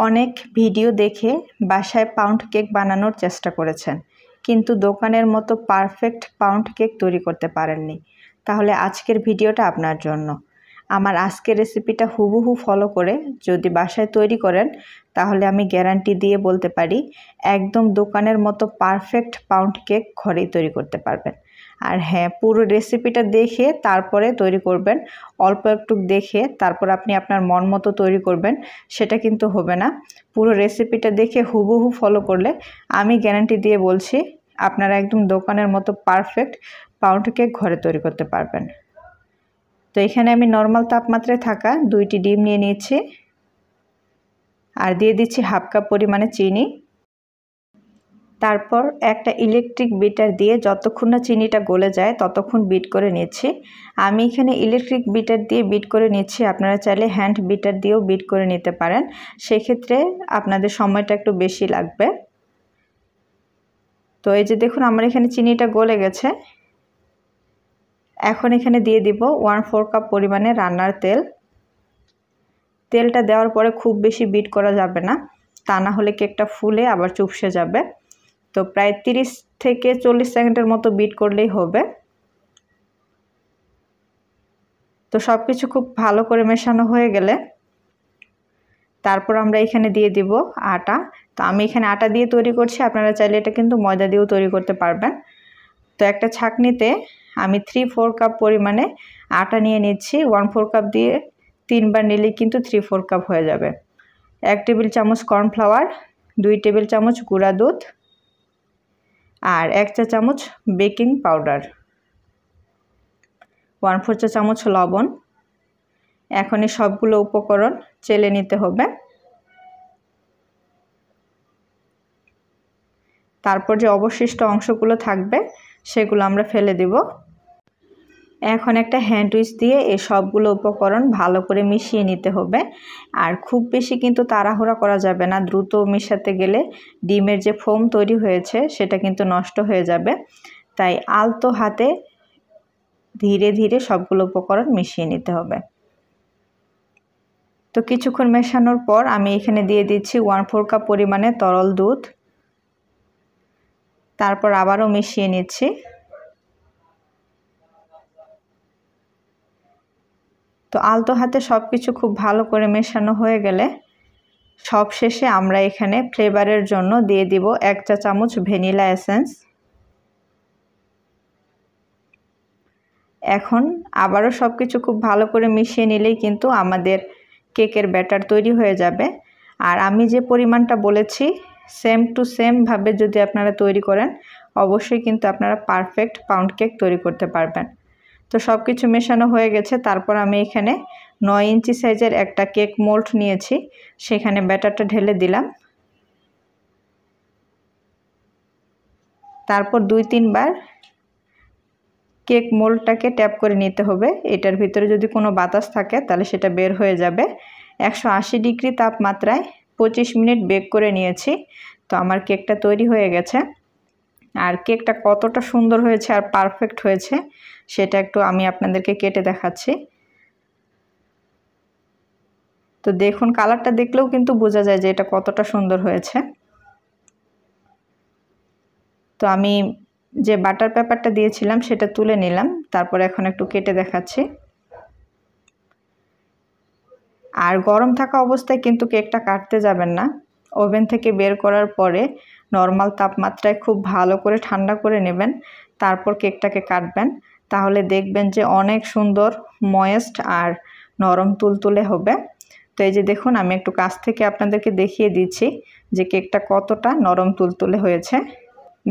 অনেক ভিডিও দেখে বাসায় পাউন্ড কেক বানানোর চেষ্টা করেছেন, কিন্তু দোকানের মতো পারফেক্ট পাউন্ড কেক তৈরি করতে পারেননি। তাহলে আজকের ভিডিওটা আপনার জন্য। আমার আজকের রেসিপিটা হুবহু ফলো করে যদি বাসায় তৈরি করেন, তাহলে আমি গ্যারান্টি দিয়ে বলতে পারি একদম দোকানের মতো পারফেক্ট পাউন্ড কেক ঘরেই তৈরি করতে পারবেন। আর হ্যাঁ, পুরো রেসিপিটা দেখে তারপরে তৈরি করবেন। অল্প একটু দেখে তারপর আপনি আপনার মন মতো তৈরি করবেন, সেটা কিন্তু হবে না। পুরো রেসিপিটা দেখে হুবহু ফলো করলে আমি গ্যারান্টি দিয়ে বলছি আপনারা একদম দোকানের মতো পারফেক্ট পাউন্ড কেক ঘরে তৈরি করতে পারবেন। তো এখানে আমি নর্মাল তাপমাত্রায় থাকা 2টি ডিম নিয়ে নিয়েছি আর দিয়ে দিচ্ছি হাফ কাপ পরিমাণে চিনি। তারপর একটা ইলেকট্রিক বিটার দিয়ে যতক্ষণ না চিনিটা গলে যায় ততক্ষণ বিট করে নিচ্ছি। আমি এখানে ইলেকট্রিক বিটার দিয়ে বিট করে নিচ্ছি, আপনারা চাইলে হ্যান্ড বিটার দিয়েও বিট করে নিতে পারেন, সেক্ষেত্রে আপনাদের সময়টা একটু বেশি লাগবে। তো এই যে দেখুন আমার এখানে চিনিটা গলে গেছে। এখন এখানে দিয়ে দিব 1/4 কাপ পরিমাণে রান্নার তেল। তেলটা দেওয়ার পরে খুব বেশি বিট করা যাবে না, তা না হলে কেকটা ফুলে আবার চুপসে যাবে। তো প্রায় 30 থেকে 40 সেকেন্ডের মতো বিট করলেই হবে। তো সব কিছু খুব ভালো করে মেশানো হয়ে গেলে তারপর আমরা এখানে দিয়ে দিব আটা। তো আমি এখানে আটা দিয়ে তৈরি করছি, আপনারা চাইলে এটা কিন্তু ময়দা দিয়েও তৈরি করতে পারবেন। তো একটা ছাঁকনিতে আমি 3/4 কাপ পরিমাণে আটা নিয়ে নিচ্ছি। 1/4 কাপ দিয়ে 3 বার নিলেই কিন্তু 3/4 কাপ হয়ে যাবে। 1 টেবিল চামচ কর্নফ্লাওয়ার, 2 টেবিল চামচ গুঁড়া দুধ আর 1 চা চামচ বেকিং পাউডার, 1/4 চা চামচ লবণ। এখন এই সবগুলো উপকরণ চেলে নিতে হবে। তারপর যে অবশিষ্ট অংশগুলো থাকবে সেগুলো আমরা ফেলে দিব। এখন একটা হ্যান্ড উইচ দিয়ে এই সবগুলো উপকরণ ভালো করে মিশিয়ে নিতে হবে। আর খুব বেশি কিন্তু তাড়াহুড়া করা যাবে না, দ্রুত মেশাতে গেলে ডিমের যে ফোম তৈরি হয়েছে সেটা কিন্তু নষ্ট হয়ে যাবে। তাই আলতো হাতে ধীরে ধীরে সবগুলো উপকরণ মিশিয়ে নিতে হবে। তো কিছুক্ষণ মেশানোর পর আমি এখানে দিয়ে দিচ্ছি 1/4 কাপ পরিমাণে তরল দুধ। তারপর আবারও মিশিয়ে নিচ্ছি। তো আলতো হাতে সব কিছু খুব ভালো করে মেশানো হয়ে গেলে সবশেষে আমরা এখানে ফ্লেভারের জন্য দিয়ে দিব 1 চা চামচ ভ্যানিলা এসেন্স। এখন আবারও সব কিছু খুব ভালো করে মিশিয়ে নিলেই কিন্তু আমাদের কেকের ব্যাটার তৈরি হয়ে যাবে। আর আমি যে পরিমাণটা বলেছি সেম টু সেম ভাবে যদি আপনারা তৈরি করেন, অবশ্যই কিন্তু আপনারা পারফেক্ট পাউন্ড কেক তৈরি করতে পারবেন। তো সব কিছু মেশানো হয়ে গেছে। তারপর আমি এখানে 9 ইঞ্চি সাইজের একটা কেক মোল্ড নিয়েছি, সেখানে ব্যাটারটা ঢেলে দিলাম। তারপর 2-3 বার কেক মোল্ডটাকে ট্যাপ করে নিতে হবে। এটার ভিতরে যদি কোনো বাতাস থাকে তাহলে সেটা বের হয়ে যাবে। 180 ডিগ্রি তাপমাত্রায় 25 মিনিট বেক করে নিয়েছি। তো আমার কেকটা তৈরি হয়ে গেছে। আর কেকটা কতটা সুন্দর হয়েছে আর পারফেক্ট হয়েছে সেটা একটু আমি আপনাদেরকে কেটে দেখাচ্ছি। তো দেখুন কালারটা দেখলেও কিন্তু বোঝা যায় যে এটা কতটা সুন্দর হয়েছে। তো আমি যে বাটার পেপারটা দিয়েছিলাম সেটা তুলে নিলাম, তারপর এখন একটু কেটে দেখাচ্ছি। আর গরম থাকা অবস্থায় কিন্তু কেকটা কাটতে যাবেন না, ওভেন থেকে বের করার পরে নর্মাল তাপমাত্রায় খুব ভালো করে ঠান্ডা করে নেবেন, তারপর কেকটাকে কাটবেন। তাহলে দেখবেন যে অনেক সুন্দর ময়েস্ট আর নরম তুলতুলে হবে। তো এই যে দেখুন আমি একটু কাছ থেকে আপনাদেরকে দেখিয়ে দিচ্ছি যে কেকটা কতটা নরম তুলতুলে হয়েছে।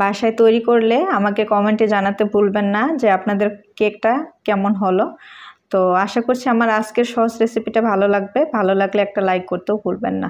বাসায় তৈরি করলে আমাকে কমেন্টে জানাতে ভুলবেন না যে আপনাদের কেকটা কেমন হলো। তো আশা করছি আমার আজকের সহজ রেসিপিটা ভালো লাগবে। ভালো লাগলে একটা লাইক করতেও ভুলবেন না।